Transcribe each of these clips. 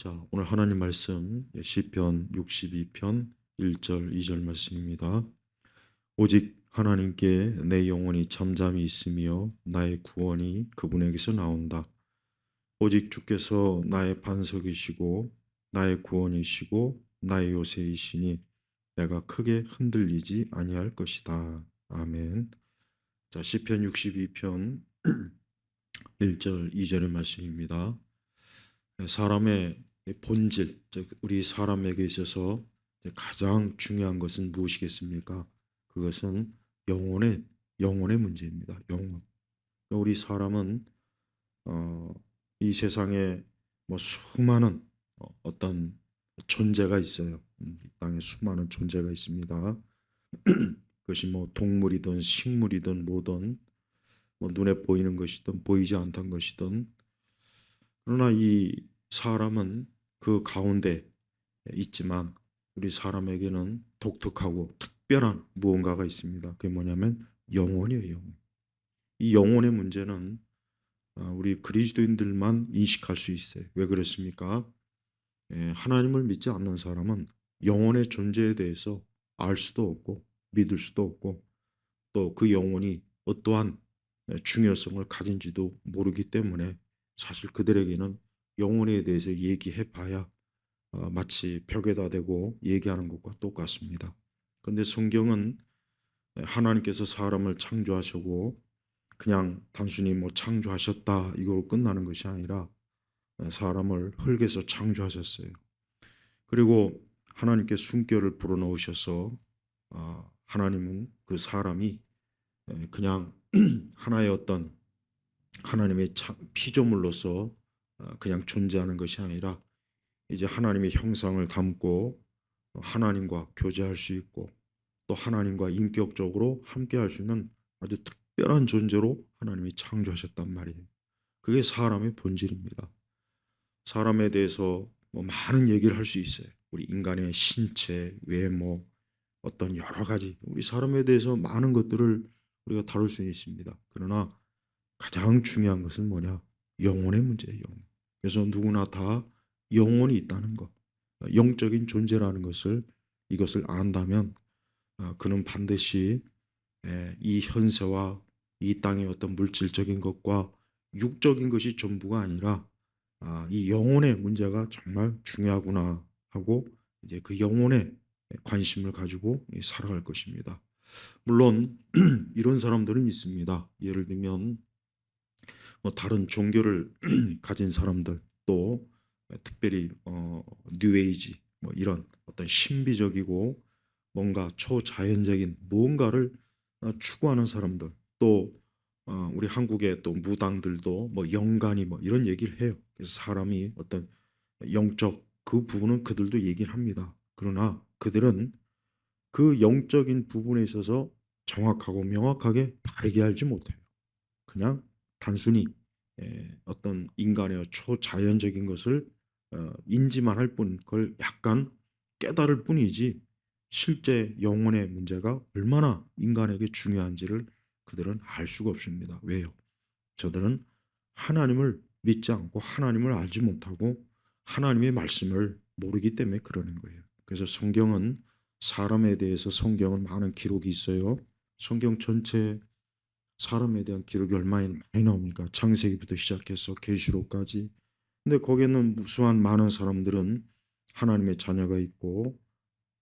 자, 오늘 하나님 말씀 시편 62편 1절 2절 말씀입니다. 오직 하나님께 내 영혼이 잠잠히 있으며 나의 구원이 그분에게서 나온다. 오직 주께서 나의 반석이시고 나의 구원이시고 나의 요새이시니 내가 크게 흔들리지 아니할 것이다. 아멘. 자, 시편 62편 1절 2절의 말씀입니다. 사람의 본질, 즉 우리 사람에게 있어서 가장 중요한 것은 무엇이겠습니까? 그것은 영혼의 문제입니다. 영혼. 우리 사람은 어, 이 세상에 뭐 수많은 어떤 존재가 있어요. 이 땅에 수많은 존재가 있습니다. 그것이 뭐 동물이든 식물이든 뭐든 뭐 눈에 보이는 것이든 보이지 않던 것이든, 그러나 이 사람은 그 가운데 있지만 우리 사람에게는 독특하고 특별한 무언가가 있습니다. 그게 뭐냐면 영혼이에요. 영혼. 이 영혼의 문제는 우리 그리스도인들만 인식할 수 있어요. 왜 그렇습니까? 하나님을 믿지 않는 사람은 영혼의 존재에 대해서 알 수도 없고 믿을 수도 없고 또 그 영혼이 어떠한 중요성을 가진지도 모르기 때문에 사실 그들에게는 영혼에 대해서 얘기해 봐야 마치 벽에다 대고 얘기하는 것과 똑같습니다. 그런데 성경은 하나님께서 사람을 창조하시고 그냥 단순히 뭐 창조하셨다 이걸로 끝나는 것이 아니라 사람을 흙에서 창조하셨어요. 그리고 하나님께 숨결을 불어넣으셔서 하나님은 그 사람이 그냥 하나의 어떤 하나님의 피조물로서 그냥 존재하는 것이 아니라 이제 하나님의 형상을 담고 하나님과 교제할 수 있고 또 하나님과 인격적으로 함께할 수 있는 아주 특별한 존재로 하나님이 창조하셨단 말이에요. 그게 사람의 본질입니다. 사람에 대해서 뭐 많은 얘기를 할 수 있어요. 우리 인간의 신체, 외모, 어떤 여러 가지 우리 사람에 대해서 많은 것들을 우리가 다룰 수 있습니다. 그러나 가장 중요한 것은 뭐냐? 영혼의 문제예요. 영혼. 그래서 누구나 다 영혼이 있다는 것, 영적인 존재라는 것을 이것을 안다면 그는 반드시 이 현세와 이 땅의 어떤 물질적인 것과 육적인 것이 전부가 아니라 이 영혼의 문제가 정말 중요하구나 하고 이제 그 영혼에 관심을 가지고 살아갈 것입니다. 물론 이런 사람들은 있습니다. 예를 들면 뭐 다른 종교를 가진 사람들 또 특별히 뉴에이지 뭐 이런 어떤 신비적이고 뭔가 초자연적인 무언가를 추구하는 사람들 또 우리 한국의 또 무당들도 뭐 영간이 뭐 이런 얘기를 해요. 그래서 사람이 어떤 영적 그 부분은 그들도 얘기를 합니다. 그러나 그들은 그 영적인 부분에 있어서 정확하고 명확하게 바르게 알지 못해요. 그냥 단순히 어떤 인간의 초자연적인 것을 인지만 할 뿐, 그걸 약간 깨달을 뿐이지 실제 영혼의 문제가 얼마나 인간에게 중요한지를 그들은 알 수가 없습니다. 왜요? 저들은 하나님을 믿지 않고 하나님을 알지 못하고 하나님의 말씀을 모르기 때문에 그러는 거예요. 그래서 성경은 사람에 대해서 성경은 많은 기록이 있어요. 성경 전체 사람에 대한 기록이 얼마나 많이 나옵니까? 창세기부터 시작해서 계시록까지. 근데 거기에는 무수한 많은 사람들은 하나님의 자녀가 있고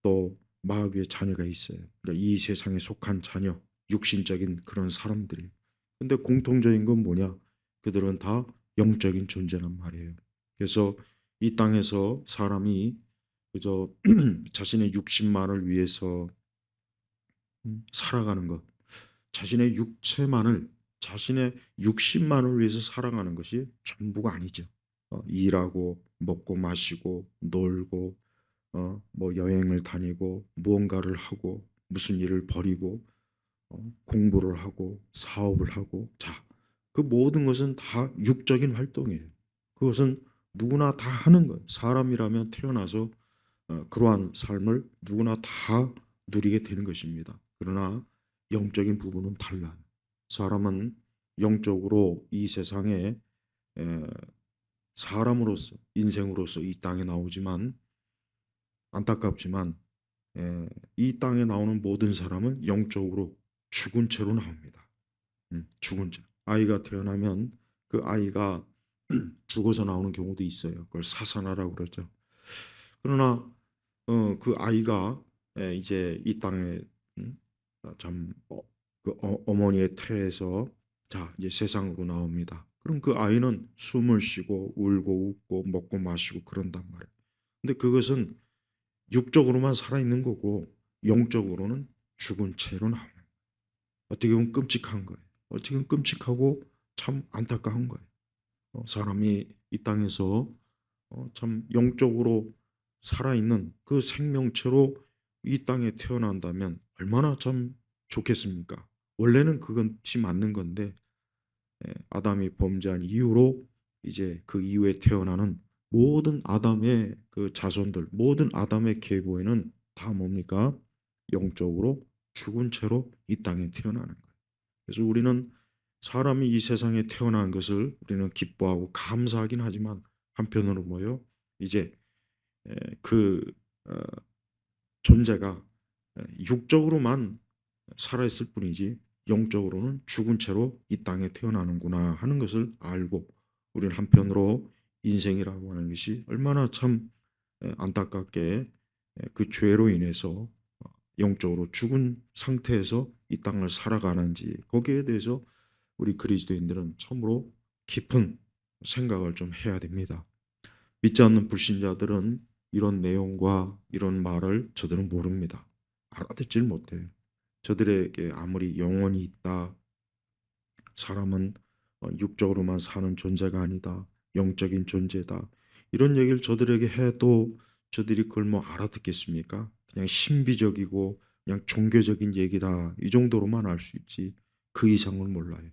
또 마귀의 자녀가 있어요. 그러니까 이 세상에 속한 자녀, 육신적인 그런 사람들이. 근데 공통적인 건 뭐냐? 그들은 다 영적인 존재란 말이에요. 그래서 이 땅에서 사람이 그저 자신의 육신만을 위해서 살아가는 것, 자신의 육체만을 자신의 육신만을 위해서 살아가는 것이 전부가 아니죠. 일하고 먹고 마시고 놀고 뭐 여행을 다니고 무언가를 하고 무슨 일을 벌이고 공부를 하고 사업을 하고 자, 그 모든 것은 다 육적인 활동이에요. 그것은 누구나 다 하는 거예요. 사람이라면 태어나서 그러한 삶을 누구나 다 누리게 되는 것입니다. 그러나 영적인 부분은 달라요. 사람은 영적으로 이 세상에 사람으로서 인생으로서 이 땅에 나오지만 안타깝지만 이 땅에 나오는 모든 사람은 영적으로 죽은 채로 나옵니다. 죽은 채. 아이가 태어나면 그 아이가 죽어서 나오는 경우도 있어요. 그걸 사산화라고 그러죠. 그러나 그 아이가 이제 이 땅에 음, 참 어머니의 태에서 자 이제 세상으로 나옵니다. 그럼 그 아이는 숨을 쉬고 울고 웃고 먹고 마시고 그런단 말이에요. 근데 그것은 육적으로만 살아있는 거고 영적으로는 죽은 채로 나와요. 어떻게 보면 끔찍한 거예요. 어떻게 보면 끔찍하고 참 안타까운 거예요. 사람이 이 땅에서 참 영적으로 살아있는 그 생명체로 이 땅에 태어난다면 얼마나 참 좋겠습니까? 원래는 그것이 맞는 건데 아담이 범죄한 이후로 이제 그 이후에 태어나는 모든 아담의 그 자손들, 모든 아담의 계보에는 다 뭡니까? 영적으로 죽은 채로 이 땅에 태어나는 거예요. 그래서 우리는 사람이 이 세상에 태어난 것을 우리는 기뻐하고 감사하긴 하지만 한편으로 뭐요? 이제 그 어, 존재가 육적으로만 살아있을 뿐이지 영적으로는 죽은 채로 이 땅에 태어나는구나 하는 것을 알고 우리는 한편으로 인생이라고 하는 것이 얼마나 참 안타깝게 그 죄로 인해서 영적으로 죽은 상태에서 이 땅을 살아가는지 거기에 대해서 우리 그리스도인들은 참으로 깊은 생각을 좀 해야 됩니다. 믿지 않는 불신자들은 이런 내용과 이런 말을 저들은 모릅니다. 알아듣질 못해요. 저들에게 아무리 영혼이 있다, 사람은 육적으로만 사는 존재가 아니다, 영적인 존재다, 이런 얘기를 저들에게 해도 저들이 그걸 뭐 알아듣겠습니까? 그냥 신비적이고 그냥 종교적인 얘기다, 이 정도로만 알 수 있지 그 이상은 몰라요.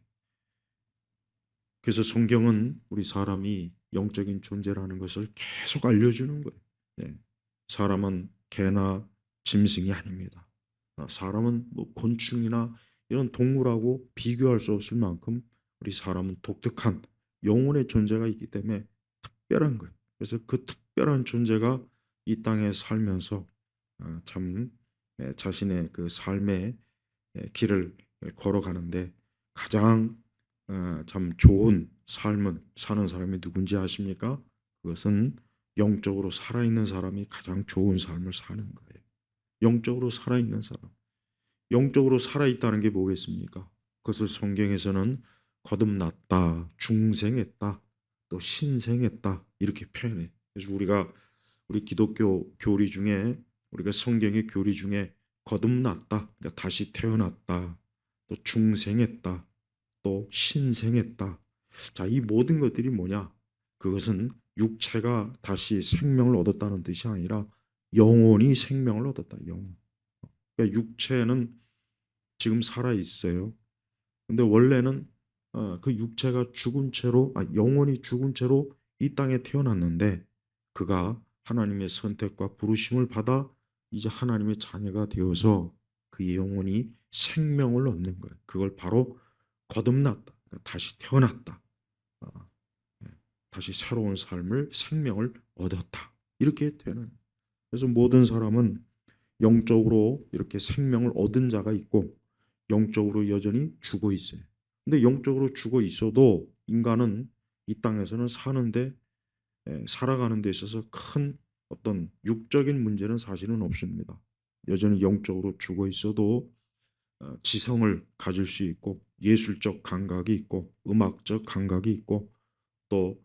그래서 성경은 우리 사람이 영적인 존재라는 것을 계속 알려주는 거예요. 예. 사람은 개나 짐승이 아닙니다. 사람은 뭐 곤충이나 이런 동물하고 비교할 수 없을 만큼 우리 사람은 독특한 영혼의 존재가 있기 때문에 특별한 거예요. 그래서 그 특별한 존재가 이 땅에 살면서 참 자신의 그 삶의 길을 걸어가는데 가장 참 좋은 삶을 사는 사람이 누군지 아십니까? 그것은 영적으로 살아있는 사람이 가장 좋은 삶을 사는 거예요. 영적으로 살아있는 사람. 영적으로 살아있다는 게 뭐겠습니까? 그것을 성경에서는 거듭났다, 중생했다, 또 신생했다 이렇게 표현해. 그래서 우리 기독교 교리 중에 우리가 성경의 교리 중에 거듭났다, 그러니까 다시 태어났다, 또 중생했다, 또 신생했다. 자, 이 모든 것들이 뭐냐? 그것은 육체가 다시 생명을 얻었다는 뜻이 아니라 영혼이 생명을 얻었다. 영혼. 그러니까 육체는 지금 살아 있어요. 근데 원래는 그 육체가 죽은 채로 영혼이 죽은 채로 이 땅에 태어났는데 그가 하나님의 선택과 부르심을 받아 이제 하나님의 자녀가 되어서 그 영혼이 생명을 얻는 거예요. 그걸 바로 거듭났다. 그러니까 다시 태어났다. 어, 예. 다시 새로운 삶을 생명을 얻었다. 이렇게 되는. 그래서 모든 사람은 영적으로 이렇게 생명을 얻은 자가 있고 영적으로 여전히 죽어 있어요. 근데 영적으로 죽어 있어도 인간은 이 땅에서는 사는데 살아가는 데 있어서 큰 어떤 육적인 문제는 사실은 없습니다. 여전히 영적으로 죽어 있어도 지성을 가질 수 있고 예술적 감각이 있고 음악적 감각이 있고 또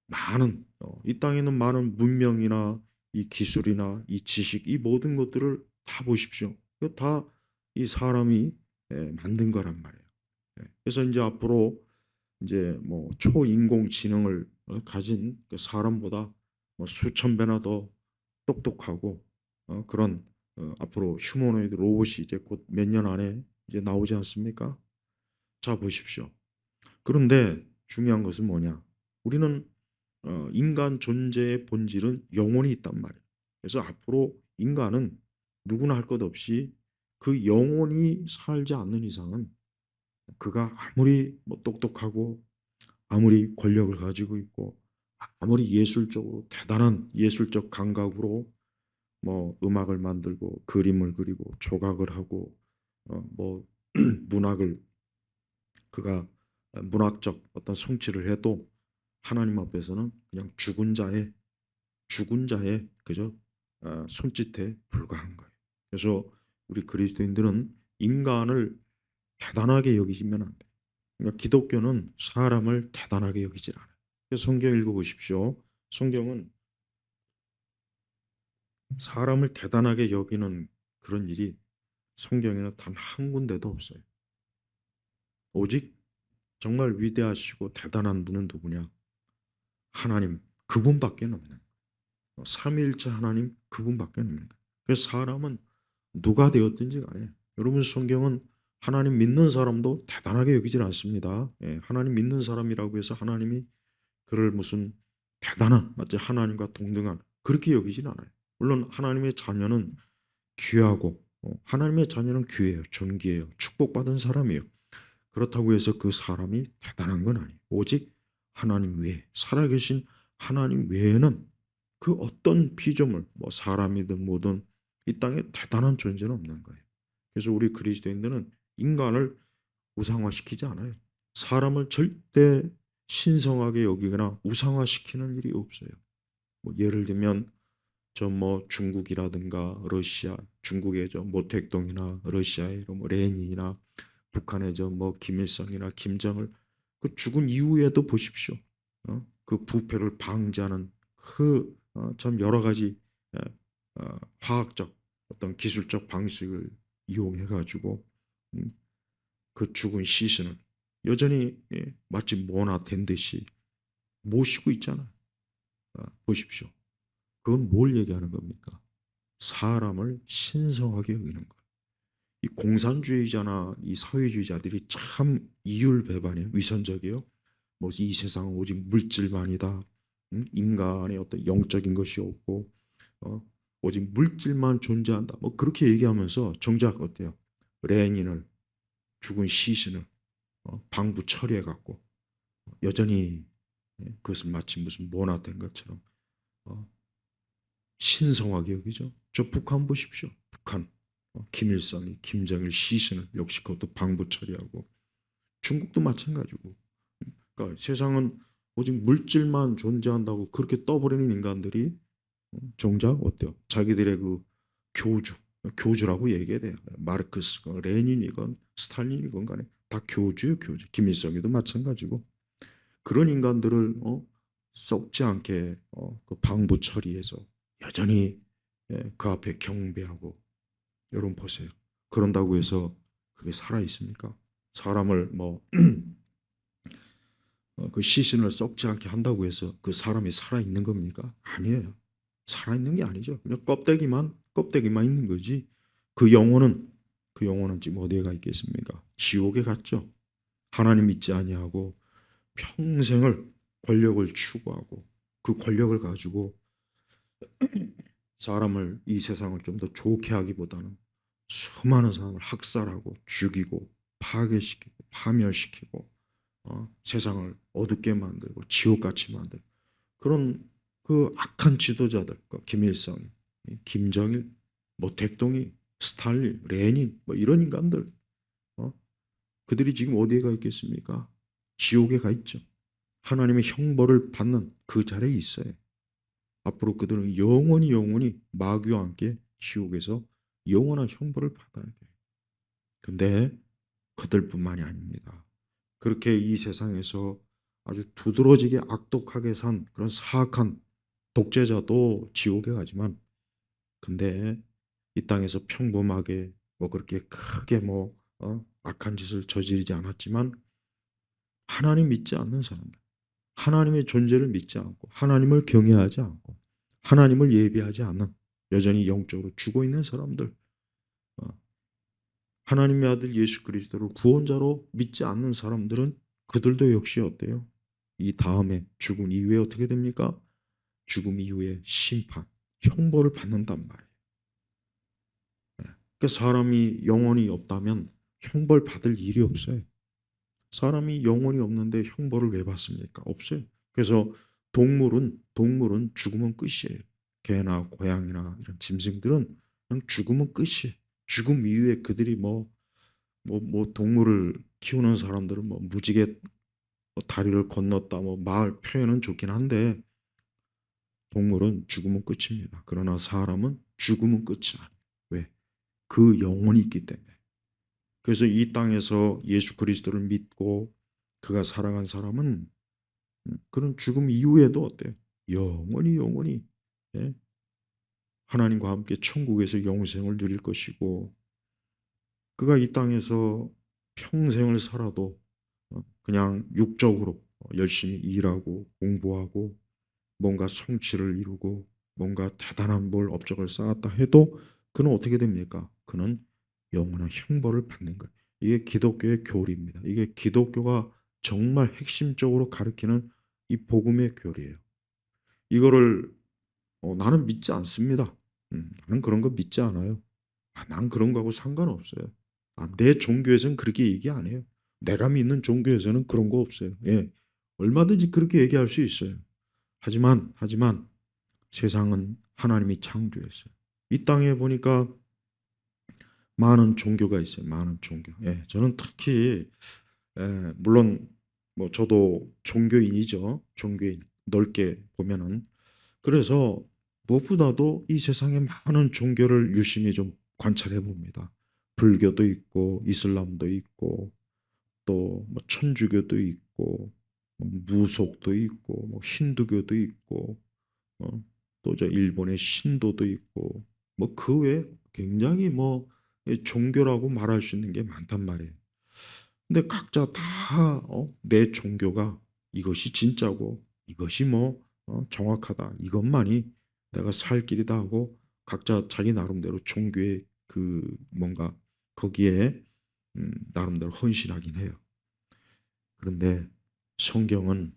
많은 이 땅에 있는 많은 문명이나 이 기술이나 이 지식 이 모든 것들을 다 보십시오. 이거 다 이 사람이 만든 거란 말이에요. 그래서 이제 앞으로 이제 뭐 초인공지능을 가진 그 사람보다 뭐 수천 배나 더 똑똑하고 그런 앞으로 휴머노이드 로봇이 이제 곧 몇 년 안에 이제 나오지 않습니까? 자 보십시오. 그런데 중요한 것은 뭐냐? 우리는 인간 존재의 본질은 영혼이 있단 말이에요. 그래서 앞으로 인간은 누구나 할 것 없이 그 영혼이 살지 않는 이상은 그가 아무리 뭐 똑똑하고 아무리 권력을 가지고 있고 아무리 예술적으로 대단한 예술적 감각으로 뭐 음악을 만들고 그림을 그리고 조각을 하고 뭐 문학을 그가 문학적 어떤 성취를 해도 하나님 앞에서는 그냥 죽은 자의 그저 손짓에 불과한 거예요. 그래서 우리 그리스도인들은 인간을 대단하게 여기시면 안 돼요. 그러니까 기독교는 사람을 대단하게 여기질 않아요. 그래서 성경 읽어보십시오. 성경은 사람을 대단하게 여기는 그런 일이 성경에는 단 한 군데도 없어요. 오직 정말 위대하시고 대단한 분은 누구냐? 하나님, 그분밖에 없는 거예요. 삼위일체 하나님, 그분밖에 없는 거예요. 그래서 사람은 누가 되었든지 간에 여러분 성경은 하나님 믿는 사람도 대단하게 여기질 않습니다. 예, 하나님 믿는 사람이라고 해서 하나님이 그를 무슨 대단한 마치 하나님과 동등한 그렇게 여기진 않아요. 물론 하나님의 자녀는 귀하고 하나님의 자녀는 귀해요. 존귀해요. 축복받은 사람이에요. 그렇다고 해서 그 사람이 대단한 건 아니에요. 오직 하나님 외에 살아계신 하나님 외에는 그 어떤 피조물 뭐 사람이든 뭐든 이 땅에 대단한 존재는 없는 거예요. 그래서 우리 그리스도인들은 인간을 우상화시키지 않아요. 사람을 절대 신성하게 여기거나 우상화시키는 일이 없어요. 뭐 예를 들면 저 뭐 중국이라든가 러시아, 중국의 저 모택동이나 러시아의 뭐 레닌이나 북한의 저 뭐 김일성이나 김정을 그 죽은 이후에도 보십시오. 그 부패를 방지하는 그 참 여러 가지 화학적 어떤 기술적 방식을 이용해 가지고 그 죽은 시신을 여전히 마치 모나된 듯이 모시고 있잖아요. 보십시오. 그건 뭘 얘기하는 겁니까? 사람을 신성하게 여기는 거예요. 이 공산주의자나 이 사회주의자들이 참 이율배반이에요. 위선적이에요. 뭐 이 세상은 오직 물질만이다. 인간의 어떤 영적인 것이 없고 오직 물질만 존재한다. 뭐 그렇게 얘기하면서 정작 어때요? 레닌을 죽은 시신을 방부 처리해 갖고 여전히 그것을 마치 무슨 모나된 것처럼 어, 신성하게 여기죠. 저 북한 보십시오. 북한 김일성이 김정일 시신을 역시 그것도 방부 처리하고 중국도 마찬가지고 그러니까 세상은 오직 물질만 존재한다고 그렇게 떠버리는 인간들이 정작 어때요? 자기들의 그 교주라고 얘기해야 돼요. 마르크스건 레닌이건 스탈린이건 간에 다 교주예요, 교주. 김일성이도 마찬가지고 그런 인간들을 썩지 않게 그 방부 처리해서 여전히 그 앞에 경배하고 여러분 보세요. 그런다고 해서 그게 살아 있습니까? 사람을 뭐 그 시신을 썩지 않게 한다고 해서 그 사람이 살아 있는 겁니까? 아니에요. 살아 있는 게 아니죠. 그냥 껍데기만 있는 거지. 그 영혼은 지금 어디에 가 있겠습니까? 지옥에 갔죠. 하나님 믿지 아니하고 평생을 권력을 추구하고 그 권력을 가지고 사람을 이 세상을 좀 더 좋게 하기보다는 수많은 사람을 학살하고 죽이고 파괴시키고 파멸시키고 세상을 어둡게 만들고 지옥같이 만들고 그런 그 악한 지도자들, 그 김일성, 김정일, 모택동이, 스탈린, 레닌 뭐 이런 인간들 그들이 지금 어디에 가 있겠습니까? 지옥에 가 있죠. 하나님의 형벌을 받는 그 자리에 있어요. 앞으로 그들은 영원히 마귀와 함께 지옥에서 영원한 형벌을 받아야 돼요. 근데 그들뿐만이 아닙니다. 그렇게 이 세상에서 아주 두드러지게 악독하게 산 그런 사악한 독재자도 지옥에 가지만 근데 이 땅에서 평범하게 뭐 그렇게 크게 뭐 악한 짓을 저지르지 않았지만 하나님 믿지 않는 사람들 하나님의 존재를 믿지 않고 하나님을 경외하지 않고 하나님을 예비하지 않는 여전히 영적으로 죽어 있는 사람들 하나님의 아들 예수 그리스도를 구원자로 믿지 않는 사람들은 그들도 역시 어때요? 이 다음에 죽음 이후에 어떻게 됩니까? 죽음 이후에 심판, 형벌을 받는단 말이에요. 그러니까 사람이 영혼이 없다면 형벌 받을 일이 없어요. 사람이 영혼이 없는데 형벌을 왜 받습니까? 없어요. 그래서 동물은 죽으면 끝이에요. 개나 고양이나 이런 짐승들은 그냥 죽으면 끝이에요. 죽음 이후에 그들이 동물을 키우는 사람들은 무지개 다리를 건넜다 말 표현은 좋긴 한데 동물은 죽으면 끝입니다. 그러나 사람은 죽으면 끝이 아니에요. 왜? 그 영혼이 있기 때문에. 그래서 이 땅에서 예수 그리스도를 믿고 그가 살아간 사람은 그런 죽음 이후에도 어때요? 영원히 예? 하나님과 함께 천국에서 영생을 누릴 것이고 그가 이 땅에서 평생을 살아도 그냥 육적으로 열심히 일하고 공부하고 뭔가 성취를 이루고 뭔가 대단한 업적을 쌓았다 해도 그는 어떻게 됩니까? 그는 영원한 형벌을 받는 거예요. 이게 기독교의 교리입니다. 이게 기독교가 정말 핵심적으로 가르치는 이 복음의 교리예요. 이거를 나는 믿지 않습니다. 나는 그런 거 믿지 않아요. 난 그런 거하고 상관없어요. 내 종교에서는 그렇게 얘기 안 해요. 내가 믿는 종교에서는 그런 거 없어요. 예, 얼마든지 그렇게 얘기할 수 있어요. 하지만 세상은 하나님이 창조했어요. 이 땅에 보니까 많은 종교가 있어요. 많은 종교. 예, 저는 특히 물론 저도 종교인이죠. 종교인 넓게 보면은 그래서 무엇보다도 이 세상에 많은 종교를 유심히 좀 관찰해 봅니다. 불교도 있고 이슬람도 있고 또 천주교도 있고 무속도 있고 힌두교도 있고 또 저 일본의 신도도 있고 그 외에 굉장히 종교라고 말할 수 있는 게 많단 말이에요. 근데 각자 다 내 종교가 이것이 진짜고 이것이 정확하다. 이것만이 내가 살 길이다 하고 각자 자기 나름대로 종교의 그 뭔가 거기에 나름대로 헌신하긴 해요. 그런데 성경은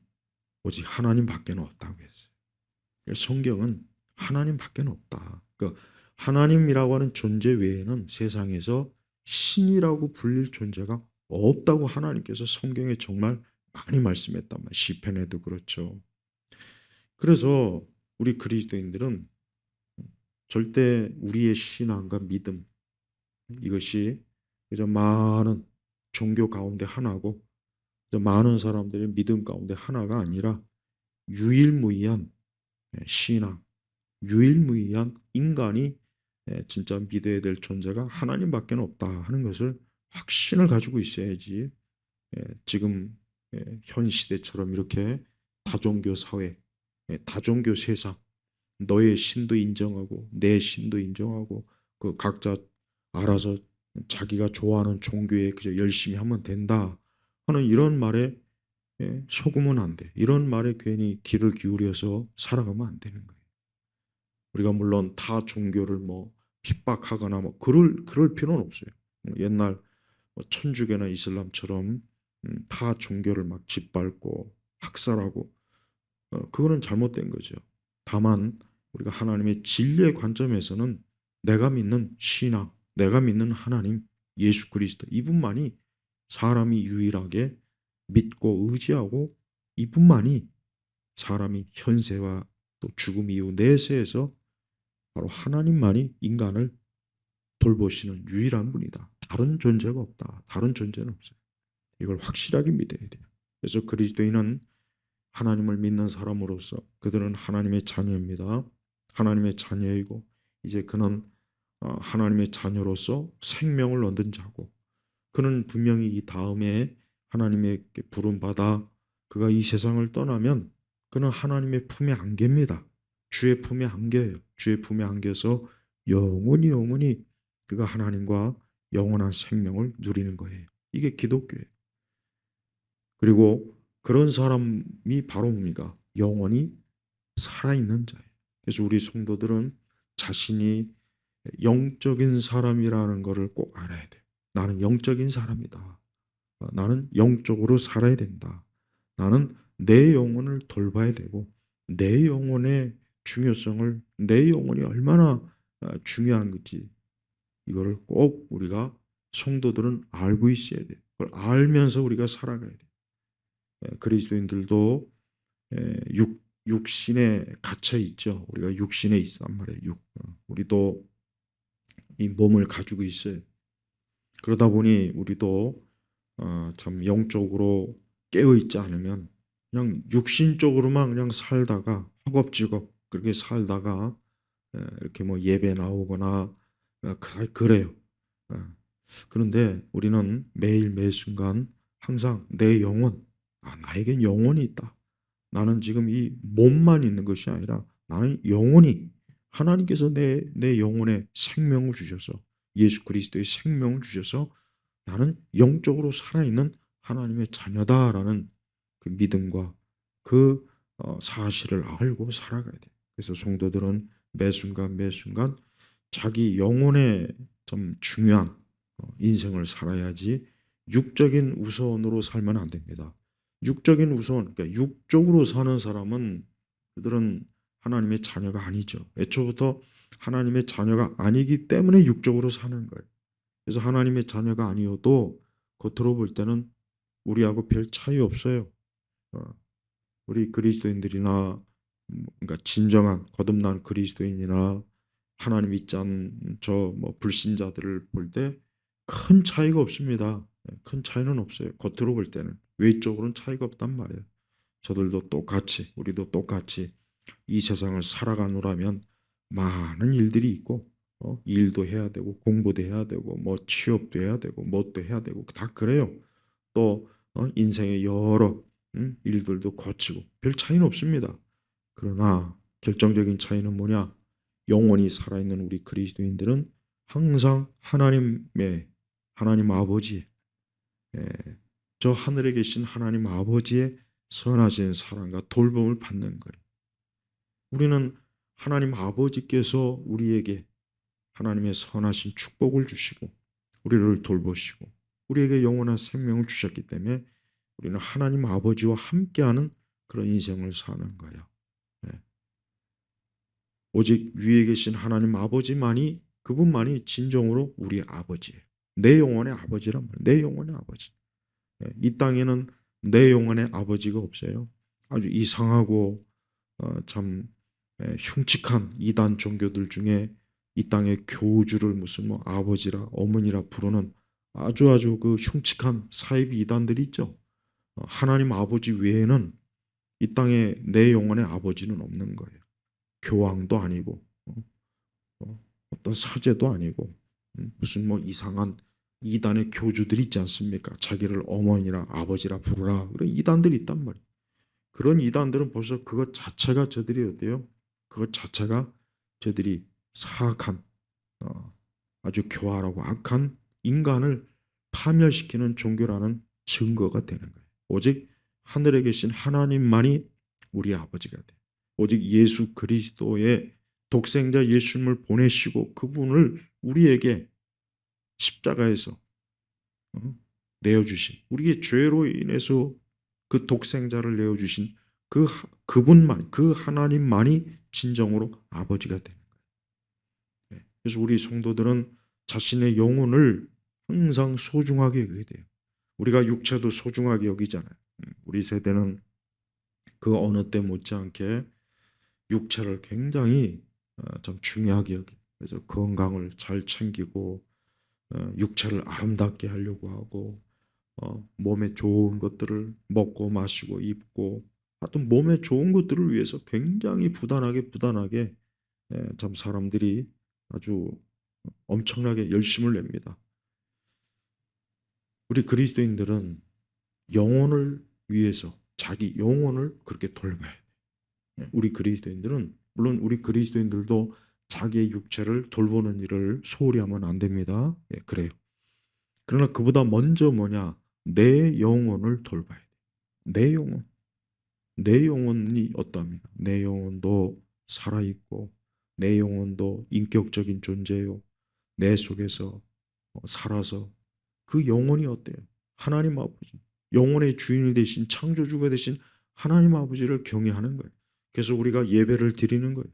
오직 하나님밖에 없다고 했어요. 성경은 하나님밖에 없다. 그러니까 하나님이라고 하는 존재 외에는 세상에서 신이라고 불릴 존재가 없다고 하나님께서 성경에 정말 많이 말씀했단 말이에요. 시편에도 그렇죠. 그래서 우리 그리스도인들은 절대 우리의 신앙과 믿음 이것이 그저 많은 종교 가운데 하나고 많은 사람들의 믿음 가운데 하나가 아니라 유일무이한 신앙, 유일무이한 인간이 진짜 믿어야 될 존재가 하나님밖에 없다 하는 것을 확신을 가지고 있어야지 지금 현 시대처럼 이렇게 다종교 사회, 다종교 세상, 너의 신도 인정하고 내 신도 인정하고 그 각자 알아서 자기가 좋아하는 종교에 그저 열심히 하면 된다 하는 이런 말에 속으면 안 돼. 이런 말에 괜히 귀를 기울여서 살아가면 안 되는 거예요. 우리가 물론 타 종교를 핍박하거나 그럴 필요는 없어요. 옛날 천주교나 이슬람처럼 타 종교를 막 짓밟고 학살하고 그거는 잘못된 거죠. 다만 우리가 하나님의 진리의 관점에서는 내가 믿는 신앙, 내가 믿는 하나님, 예수 그리스도 이분만이 사람이 유일하게 믿고 의지하고 이분만이 사람이 현세와 또 죽음 이후 내세에서 바로 하나님만이 인간을 돌보시는 유일한 분이다. 다른 존재가 없다. 다른 존재는 없어요. 이걸 확실하게 믿어야 돼요. 그래서 그리스도인은 하나님을 믿는 사람으로서 그들은 하나님의 자녀입니다. 하나님의 자녀이고 이제 그는 하나님의 자녀로서 생명을 얻은 자고 그는 분명히 이 다음에 하나님의 부름받아 그가 이 세상을 떠나면 그는 하나님의 품에 안깁니다. 주의 품에 안겨요. 주의 품에 안겨서 영원히 그가 하나님과 영원한 생명을 누리는 거예요. 이게 기독교예요. 그리고 그런 사람이 바로 뭡니까? 영원히 살아있는 자예요. 그래서 우리 성도들은 자신이 영적인 사람이라는 것을 꼭 알아야 돼요. 나는 영적인 사람이다. 나는 영적으로 살아야 된다. 나는 내 영혼을 돌봐야 되고 내 영혼의 중요성을 내 영혼이 얼마나 중요한 건지 이거를 꼭 우리가 성도들은 알고 있어야 돼요. 그걸 알면서 우리가 살아가야 돼요. 그리스도인들도 육신에 갇혀 있죠. 우리가 육신에 있단 말이에요. 우리도 이 몸을 가지고 있어요. 그러다 보니 우리도 참 영적으로 깨어 있지 않으면 그냥 육신적으로만 그냥 살다가 허겁지겁 그렇게 살다가 이렇게 뭐 예배 나오거나 그래요. 어, 그런데 우리는 매일 매 순간 항상 내 영혼, 나에겐 영혼이 있다. 나는 지금 이 몸만 있는 것이 아니라 나는 영혼이 하나님께서 내 영혼에 생명을 주셔서 예수 그리스도의 생명을 주셔서 나는 영적으로 살아있는 하나님의 자녀다라는 그 믿음과 그 사실을 알고 살아가야 돼. 그래서 성도들은 매 순간 매 순간 자기 영혼에 좀 중요한 인생을 살아야지 육적인 우선으로 살면 안 됩니다. 육적인 우선, 그러니까 육적으로 사는 사람은 그들은 하나님의 자녀가 아니죠. 애초부터 하나님의 자녀가 아니기 때문에 육적으로 사는 거예요. 그래서 하나님의 자녀가 아니어도 겉으로 볼 때는 우리하고 별 차이 없어요. 어, 우리 그리스도인들이나 그러니까 진정한 거듭난 그리스도인이나 하나님 믿지 않은 저 뭐 불신자들을 볼 때 큰 차이가 없습니다. 큰 차이는 없어요. 겉으로 볼 때는 외적으로는 차이가 없단 말이에요. 저들도 똑같이 우리도 똑같이 이 세상을 살아가노라면 많은 일들이 있고 일도 해야 되고 공부도 해야 되고 뭐 취업도 해야 되고 뭣도 해야 되고 다 그래요. 또 인생의 여러 일들도 거치고 별 차이는 없습니다. 그러나 결정적인 차이는 뭐냐? 영원히 살아있는 우리 그리스도인들은 항상 하나님 아버지, 예, 저 하늘에 계신 하나님 아버지의 선하신 사랑과 돌봄을 받는 거예요. 우리는 하나님 아버지께서 우리에게 하나님의 선하신 축복을 주시고 우리를 돌보시고 우리에게 영원한 생명을 주셨기 때문에 우리는 하나님 아버지와 함께하는 그런 인생을 사는 거예요. 예. 오직 위에 계신 하나님 아버지만이 그분만이 진정으로 우리의 아버지예요. 내 영혼의 아버지란 말이에요. 내 영혼의 아버지. 예. 이 땅에는 내 영혼의 아버지가 없어요. 아주 이상하고 참 흉측한 이단 종교들 중에 이 땅의 교주를 무슨 뭐 아버지라 어머니라 부르는 아주 그 흉측한 사이비 이단들이 있죠. 하나님 아버지 외에는 이 땅에 내 영혼의 아버지는 없는 거예요. 교황도 아니고 어떤 사제도 아니고 무슨 뭐 이상한 이단의 교주들이 있지 않습니까? 자기를 어머니라 아버지라 부르라 그런 이단들이 있단 말이에요. 그런 이단들은 벌써 그것 자체가 저들이 어때요? 그것 자체가 저들이 사악한 아주 교활하고 악한 인간을 파멸시키는 종교라는 증거가 되는 거예요. 오직 하늘에 계신 하나님만이 우리 아버지가 돼. 오직 예수 그리스도의 독생자 예수님을 보내시고 그분을 우리에게 십자가에서 내어주신 우리의 죄로 인해서 그 독생자를 내어주신 그분만 그 하나님만이 진정으로 아버지가 되는 거예요. 그래서 우리 성도들은 자신의 영혼을 항상 소중하게 여겨야 돼요. 우리가 육체도 소중하게 여기잖아요. 우리 세대는 그 어느 때 못지않게 육체를 굉장히 좀 중요하게 여기. 그래서 건강을 잘 챙기고 육체를 아름답게 하려고 하고 몸에 좋은 것들을 먹고 마시고 입고 하여튼 몸에 좋은 것들을 위해서 굉장히 부단하게 참 사람들이 아주 엄청나게 열심을 냅니다. 우리 그리스도인들은 영혼을 위해서 자기 영혼을 그렇게 돌봐야 돼. 우리 그리스도인들은 물론 우리 그리스도인들도 자기의 육체를 돌보는 일을 소홀히 하면 안 됩니다. 그래요. 그러나 그보다 먼저 뭐냐? 내 영혼을 돌봐야 돼. 내 영혼. 내 영혼이 어떠합니까? 내 영혼도 살아있고 내 영혼도 인격적인 존재요. 내 속에서 살아서 그 영혼이 어때요? 하나님 아버지. 영혼의 주인이 되신 창조주가 되신 하나님 아버지를 경외하는 거예요. 그래서 우리가 예배를 드리는 거예요.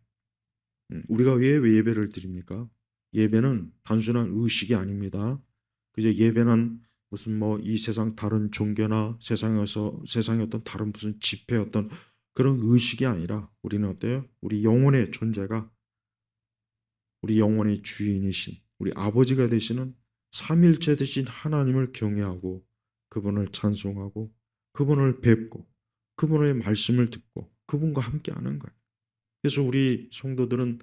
우리가 왜 예배를 드립니까? 예배는 단순한 의식이 아닙니다. 그저 예배는 무슨 뭐 이 세상 다른 종교나 세상의 어떤 다른 무슨 집회 어떤 그런 의식이 아니라 우리는 어때요? 우리 영혼의 존재가 우리 영혼의 주인이신 우리 아버지가 되시는 삼일체 되신 하나님을 경외하고 그분을 찬송하고 그분을 뵙고 그분의 말씀을 듣고 그분과 함께하는 거예요. 그래서 우리 성도들은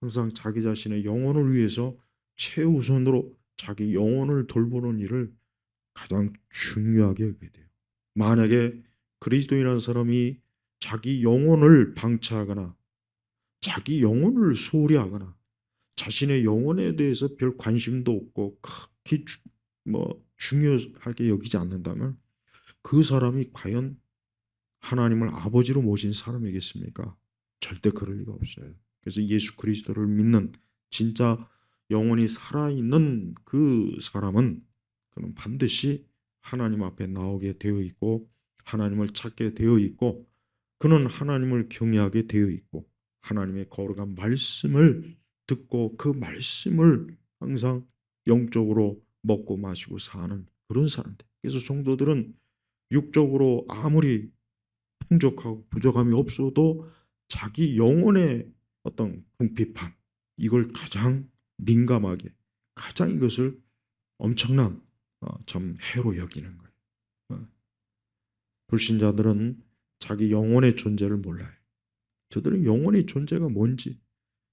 항상 자기 자신의 영혼을 위해서 최우선으로 자기 영혼을 돌보는 일을 가장 중요하게 여겨야 돼요. 만약에 그리스도인이라는 사람이 자기 영혼을 방치하거나 자기 영혼을 소홀히 하거나 자신의 영혼에 대해서 별 관심도 없고 크게 중요하게 여기지 않는다면 그 사람이 과연 하나님을 아버지로 모신 사람이겠습니까? 절대 그럴 리가 없어요. 그래서 예수 그리스도를 믿는 진짜 영혼이 살아있는 그 사람은 그는 반드시 하나님 앞에 나오게 되어 있고 하나님을 찾게 되어 있고 그는 하나님을 경외하게 되어 있고 하나님의 거룩한 말씀을 듣고 그 말씀을 항상 영적으로 먹고 마시고 사는 그런 사람들. 그래서 성도들은 육적으로 아무리 풍족하고 부족함이 없어도 자기 영혼의 어떤 궁핍함 이걸 가장 민감하게 가장 이것을 엄청난 참 해로 여기는 거예요. 불신자들은 자기 영혼의 존재를 몰라요. 저들은 영혼의 존재가 뭔지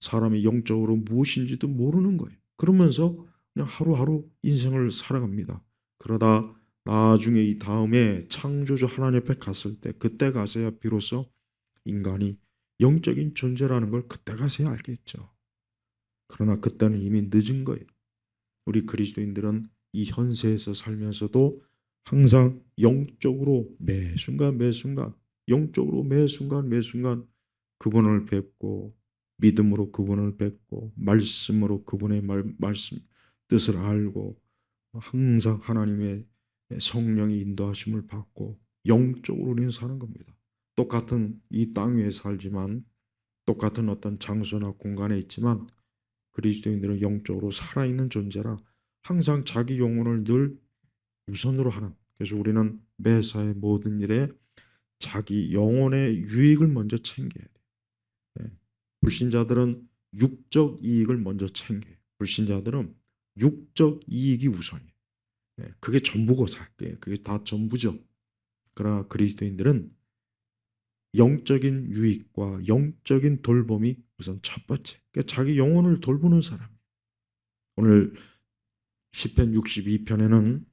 사람이 영적으로 무엇인지도 모르는 거예요. 그러면서 그냥 하루하루 인생을 살아갑니다. 그러다 나중에 이 다음에 창조주 하나님 앞에 갔을 때 그때 가서야 비로소 인간이 영적인 존재라는 걸 그때 가서야 알겠죠. 그러나 그때는 이미 늦은 거예요. 우리 그리스도인들은 이 현세에서 살면서도 항상 영적으로 매 순간 매 순간 영적으로 매 순간 매 순간 그분을 뵙고 믿음으로 그분을 뵙고 말씀으로 그분의 말씀 뜻을 알고 항상 하나님의 성령의 인도하심을 받고 영적으로 우리는 사는 겁니다. 똑같은 이 땅 위에 살지만 똑같은 어떤 장소나 공간에 있지만 그리스도인들은 영적으로 살아있는 존재라 항상 자기 영혼을 늘 우선으로 하는 그래서 우리는 매사의 모든 일에 자기 영혼의 유익을 먼저 챙겨야 돼요. 네. 불신자들은 육적 이익을 먼저 챙겨요. 불신자들은 육적 이익이 우선이에요. 네. 그게 전부고 그게 다 전부죠. 그러나 그리스도인들은 영적인 유익과 영적인 돌봄이 우선 첫 번째. 그러니까 자기 영혼을 돌보는 사람. 오늘 시편 62편에는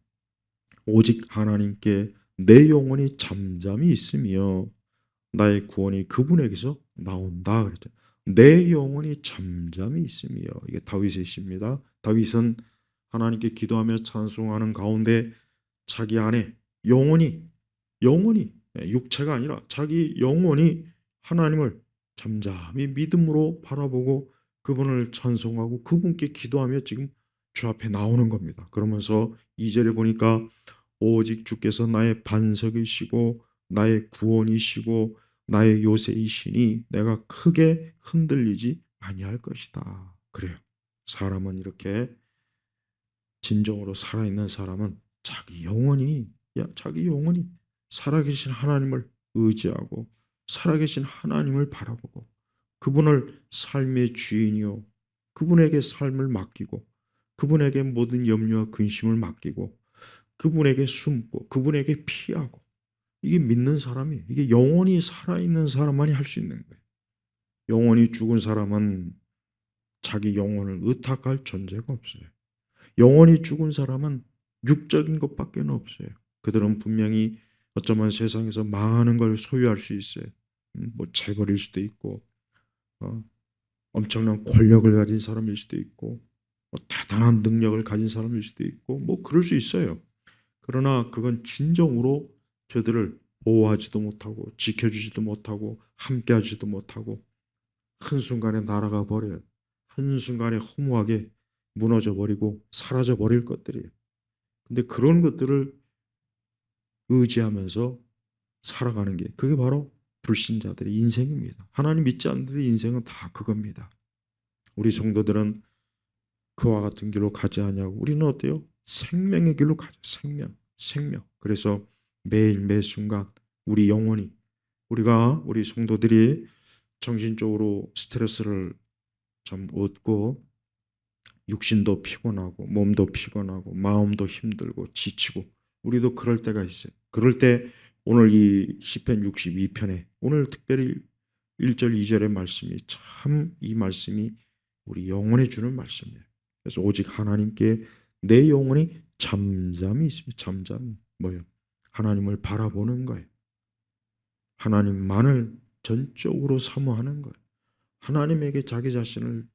오직 하나님께 내 영혼이 잠잠히 있으며 나의 구원이 그분에게서 나온다 그랬죠. 내 영혼이 잠잠히 있으며 이게 다윗의 시입니다. 다윗은 하나님께 기도하며 찬송하는 가운데 자기 안에 영혼이 육체가 아니라 자기 영혼이 하나님을 잠잠히 믿음으로 바라보고 그분을 찬송하고 그분께 기도하며 지금 주 앞에 나오는 겁니다. 그러면서 2절에 보니까 오직 주께서 나의 반석이시고 나의 구원이시고 나의 요새이시니 내가 크게 흔들리지 아니할 것이다. 그래요. 사람은 이렇게 진정으로 살아있는 사람은 자기 영혼이 살아계신 하나님을 의지하고 살아계신 하나님을 바라보고 그분을 삶의 주인이요 그분에게 삶을 맡기고 그분에게 모든 염려와 근심을 맡기고 그분에게 숨고 그분에게 피하고 이게 믿는 사람이 이게 영원히 살아있는 사람만이 할 수 있는 거예요. 영원히 죽은 사람은 자기 영혼을 의탁할 존재가 없어요. 영원히 죽은 사람은 육적인 것밖에 없어요. 그들은 분명히 어쩌면 세상에서 많은 걸 소유할 수 있어요. 뭐 재벌일 수도 있고 엄청난 권력을 가진 사람일 수도 있고 뭐 대단한 능력을 가진 사람일 수도 있고 뭐 그럴 수 있어요. 그러나 그건 진정으로 저들을 보호하지도 못하고 지켜주지도 못하고 함께하지도 못하고 한순간에 날아가 버려요. 한순간에 허무하게 무너져 버리고 사라져 버릴 것들이에요. 근데 그런 것들을 의지하면서 살아가는 게 그게 바로 불신자들의 인생입니다. 하나님 믿지 않는 자들의 인생은 다 그겁니다. 우리 성도들은 그와 같은 길로 가지 않냐고 우리는 어때요? 생명의 길로 가죠. 생명. 그래서 매일 매 순간 우리 영혼이 우리 성도들이 정신적으로 스트레스를 좀 얻고 육신도 피곤하고 몸도 피곤하고 마음도 힘들고 지치고 우리도 그럴 때가 있어요. 그럴 때 오늘 이 시편 62편에 오늘 특별히 1절 2절의 말씀이 참 이 말씀이 우리 영혼에 주는 말씀이에요. 그래서 오직 하나님께 내 영혼이 잠잠히 있습니다. 잠잠히 뭐예요? 하나님을 바라보는 거예요. 하나님만을 전적으로 사모하는 거예요. 하나님에게 자기 자신을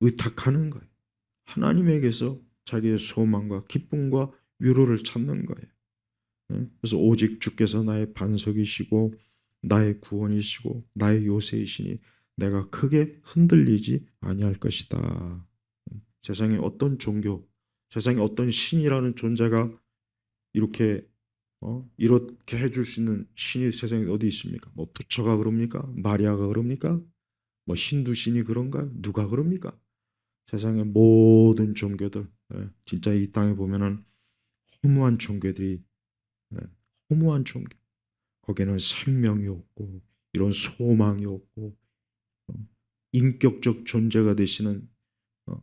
의탁하는 거예요. 하나님에게서 자기의 소망과 기쁨과 위로를 찾는 거예요. 그래서 오직 주께서 나의 반석이시고 나의 구원이시고 나의 요새이시니 내가 크게 흔들리지 아니할 것이다. 세상에 어떤 종교, 세상에 어떤 신이라는 존재가 이렇게 이렇게 해줄 수 있는 신이 세상에 어디 있습니까? 뭐 부처가 그럽니까? 마리아가 그럽니까? 뭐 힌두 신이 그런가? 누가 그럽니까? 세상의 모든 종교들, 진짜 이 땅에 보면은 허무한 종교들이, 허무한 종교. 거기에는 생명이 없고 이런 소망이 없고 인격적 존재가 되시는 어,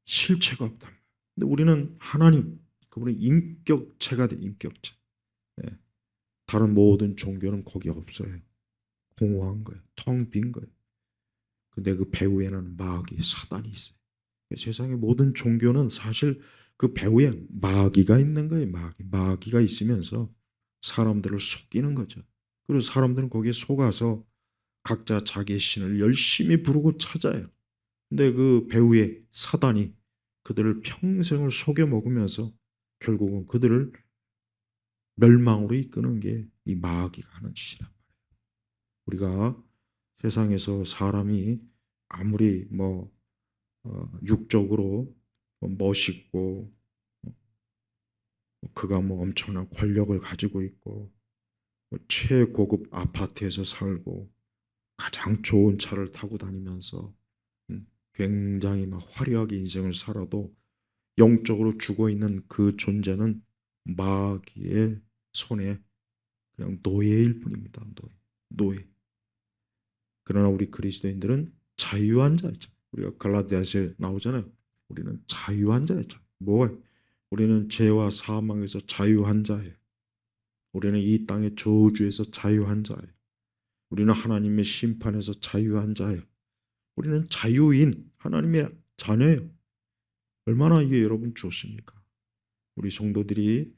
실체가 없다. 근데 우리는 하나님, 그분의 인격체가 돼, 인격체. 예. 다른 모든 종교는 거기 없어요. 공허한 거예요. 텅 빈 거예요. 근데 그 배후에는 마귀, 사단이 있어요. 세상의 모든 종교는 사실 그 배후에 마귀가 있는 거예요. 마귀가 있으면서 사람들을 속이는 거죠. 그리고 사람들은 거기에 속아서 각자 자기의 신을 열심히 부르고 찾아요. 근데 그 배후에 사단이 그들을 평생을 속여 먹으면서 결국은 그들을 멸망으로 이끄는 게 이 마귀가 하는 짓이란 말이에요. 우리가 세상에서 사람이 아무리 육적으로 멋있고 그가 엄청난 권력을 가지고 있고 최고급 아파트에서 살고 가장 좋은 차를 타고 다니면서 굉장히 화려하게 인생을 살아도 영적으로 죽어있는 그 존재는 마귀의 손에 그냥 노예일 뿐입니다. 노예. 그러나 우리 그리스도인들은 자유한 자였죠. 우리가 갈라디아서에 나오잖아요. 우리는 자유한 자였죠. 뭐가? 우리는 죄와 사망에서 자유한 자예요. 우리는 이 땅의 저주에서 자유한 자예요. 우리는 하나님의 심판에서 자유한 자예요. 우리는 자유인 하나님의 자녀예요. 얼마나 이게 여러분 좋습니까? 우리 성도들이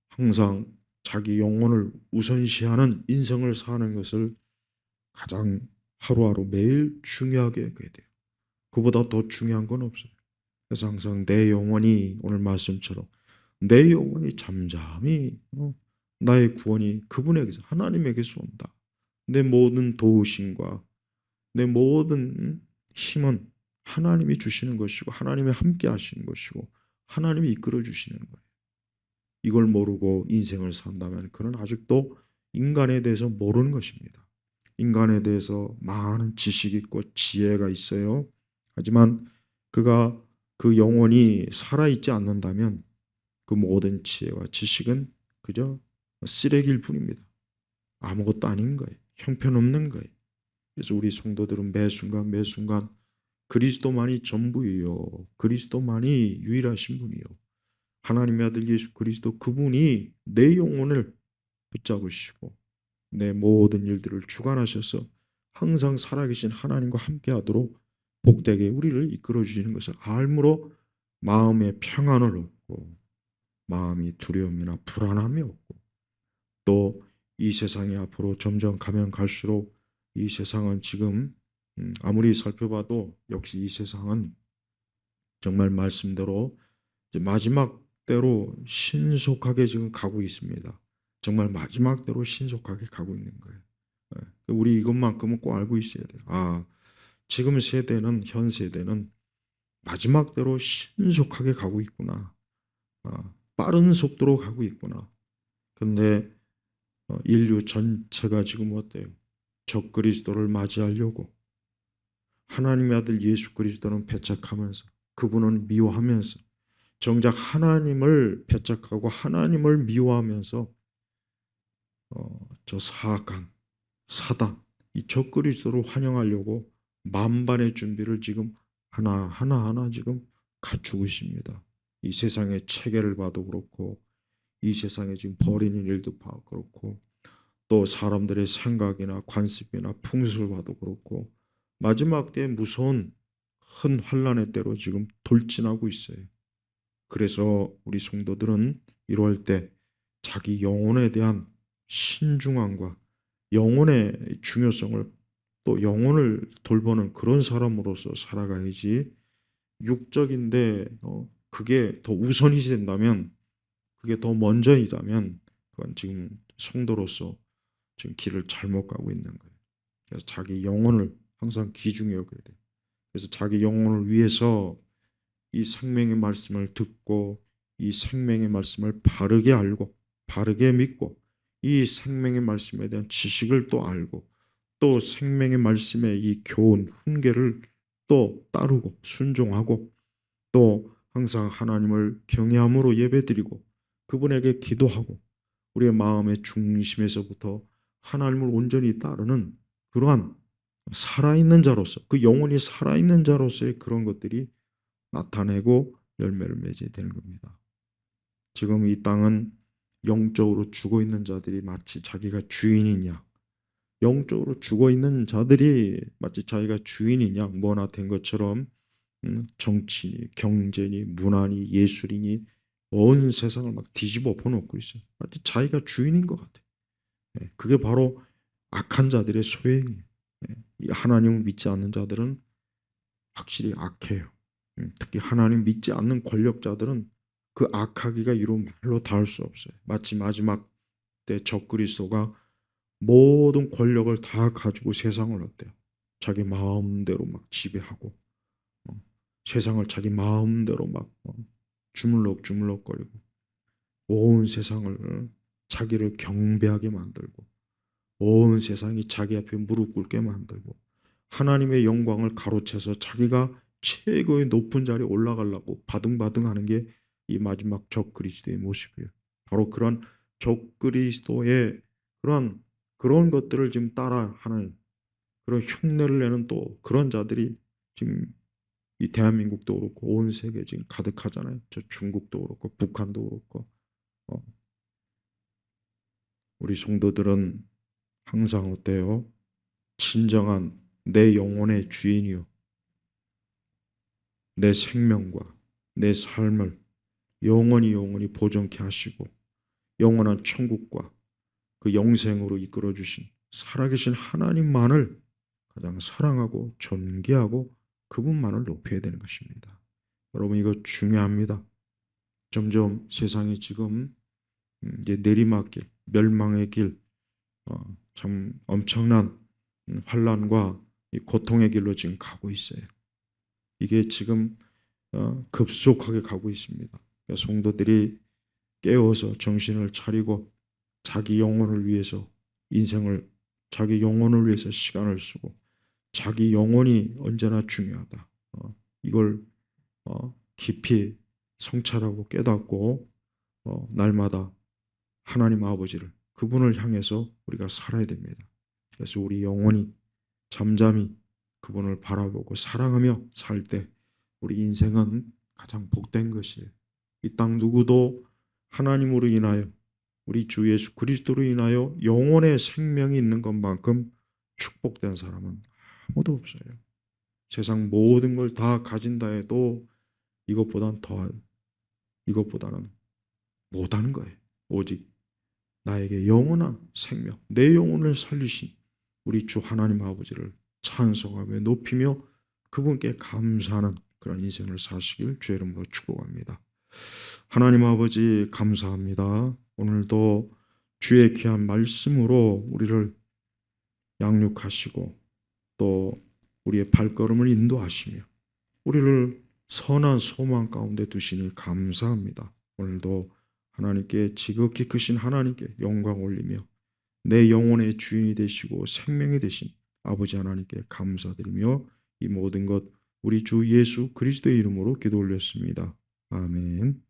항상 자기 영혼을 우선시하는 인생을 사는 것을 가장 하루하루 매일 중요하게 여겨야 돼요. 그보다 더 중요한 건 없어요. 그래서 항상 내 영혼이 오늘 말씀처럼 내 영혼이 잠잠히 나의 구원이 그분에게서 하나님에게서 온다. 내 모든 도우심과 내 모든 힘은 하나님이 주시는 것이고 하나님이 함께 하시는 것이고 하나님이 이끌어 주시는 거예요. 이걸 모르고 인생을 산다면 그는 아직도 인간에 대해서 모르는 것입니다. 인간에 대해서 많은 지식이 있고 지혜가 있어요. 하지만 그가 그 영혼이 살아있지 않는다면 그 모든 지혜와 지식은 그저 쓰레기일 뿐입니다. 아무것도 아닌 거예요. 형편없는 거예요. 그래서 우리 성도들은 매 순간 그리스도만이 전부예요. 그리스도만이 유일하신 분이요. 하나님의 아들 예수 그리스도 그분이 내 영혼을 붙잡으시고 내 모든 일들을 주관하셔서 항상 살아계신 하나님과 함께하도록 복되게 우리를 이끌어 주시는 것을 알므로 마음의 평안을 얻고 마음이 두려움이나 불안함이 없고 또 이 세상이 앞으로 점점 가면 갈수록 이 세상은 지금 아무리 살펴봐도 역시 이 세상은 정말 말씀대로 이제 마지막 때로 신속하게 지금 가고 있습니다. 정말 마지막 때로 신속하게 가고 있는 거예요. 우리 이것만큼은 꼭 알고 있어야 돼요. 지금 세대는 현 세대는 마지막 때로 신속하게 가고 있구나. 빠른 속도로 가고 있구나. 그런데 인류 전체가 지금 어때요? 적그리스도를 맞이하려고 하나님의 아들 예수 그리스도는 배척하면서 그분은 미워하면서 정작 하나님을 배척하고 하나님을 미워하면서 저 사악한 사단, 이 적그리스도를 환영하려고 만반의 준비를 지금 하나하나 지금 갖추고 있습니다. 이 세상의 체계를 봐도 그렇고, 이 세상에 지금 벌이는 일도 봐도 그렇고, 또 사람들의 생각이나 관습이나 풍습을 봐도 그렇고, 마지막 때에 무서운 큰 환란의 때로 지금 돌진하고 있어요. 그래서 우리 성도들은 이럴 때 자기 영혼에 대한 신중함과 영혼의 중요성을, 또 영혼을 돌보는 그런 사람으로서 살아가야지, 육적인데 그게 더 우선이 된다면, 그게 더 먼저이다면, 그건 지금 성도로서 지금 길을 잘못 가고 있는 거예요. 그래서 자기 영혼을 항상 귀중히 여겨야 돼요. 그래서 자기 영혼을 위해서 이 생명의 말씀을 듣고, 이 생명의 말씀을 바르게 알고 바르게 믿고, 이 생명의 말씀에 대한 지식을 또 알고, 또 생명의 말씀의 이 교훈 훈계를 또 따르고 순종하고, 또 항상 하나님을 경외함으로 예배드리고 그분에게 기도하고, 우리의 마음의 중심에서부터 하나님을 온전히 따르는 그러한 살아있는 자로서, 그 영혼이 살아있는 자로서의 그런 것들이 나타내고 열매를 맺어야 되는 겁니다. 지금 이 땅은 영적으로 죽어 있는 자들이 마치 자기가 주인이냐, 영적으로 죽어 있는 자들이 마치 자기가 주인이냐, 뭐나 된 것처럼 정치니 경제니 문화니 예술이니 온 세상을 막 뒤집어 엎어놓고 있어요. 마치 자기가 주인인 것 같아요. 그게 바로 악한 자들의 소행이에요. 이 하나님을 믿지 않는 자들은 확실히 악해요. 특히 하나님 믿지 않는 권력자들은 그 악하기가 이루 말로 닿을 수 없어요. 마치 마지막 때 적그리스도가 모든 권력을 다 가지고 세상을 어때요? 자기 마음대로 막 지배하고, 세상을 자기 마음대로 막 주물럭주물럭거리고, 온 세상을 자기를 경배하게 만들고, 온 세상이 자기 앞에 무릎 꿇게 만들고, 하나님의 영광을 가로채서 자기가 최고의 높은 자리에 올라가려고 바둥바둥하는 게 이 마지막 적그리스도의 모습이에요. 바로 그런 적그리스도의 그런 것들을 지금 따라하는, 그런 흉내를 내는 또 그런 자들이 지금 이 대한민국도 그렇고 온 세계 지금 가득하잖아요. 저 중국도 그렇고 북한도 그렇고. 어, 우리 성도들은 항상 어때요? 진정한 내 영혼의 주인이요, 내 생명과 내 삶을 영원히 보존케 하시고, 영원한 천국과 그 영생으로 이끌어 주신 살아계신 하나님만을 가장 사랑하고 존귀하고 그분만을 높여야 되는 것입니다. 여러분, 이거 중요합니다. 점점 세상이 지금 이제 내리막길, 멸망의 길, 참 엄청난 환란과 고통의 길로 지금 가고 있어요. 이게 지금 급속하게 가고 있습니다. 그러니까 성도들이 깨어서 정신을 차리고 자기 영혼을 위해서 인생을, 자기 영혼을 위해서 시간을 쓰고, 자기 영혼이 언제나 중요하다. 이걸 깊이 성찰하고 깨닫고 날마다 하나님 아버지를, 그분을 향해서 우리가 살아야 됩니다. 그래서 우리 영혼이 잠잠히 그분을 바라보고 사랑하며 살 때 우리 인생은 가장 복된 것이에요. 이 땅 누구도 하나님으로 인하여, 우리 주 예수 그리스도로 인하여 영혼의 생명이 있는 것만큼 축복된 사람은 아무도 없어요. 세상 모든 걸 다 가진다 해도 이것보다는 못하는 거예요. 오직 나에게 영원한 생명, 내 영혼을 살리신 우리 주 하나님 아버지를 찬송하며 높이며 그분께 감사하는 그런 인생을 사시길 주의 이름으로 축복합니다. 하나님 아버지, 감사합니다. 오늘도 주의 귀한 말씀으로 우리를 양육하시고 또 우리의 발걸음을 인도하시며 우리를 선한 소망 가운데 두시니 감사합니다. 오늘도 하나님께, 지극히 크신 하나님께 영광 올리며 내 영혼의 주인이 되시고 생명이 되신 아버지 하나님께 감사드리며 이 모든 것 우리 주 예수 그리스도의 이름으로 기도 올렸습니다. 아멘.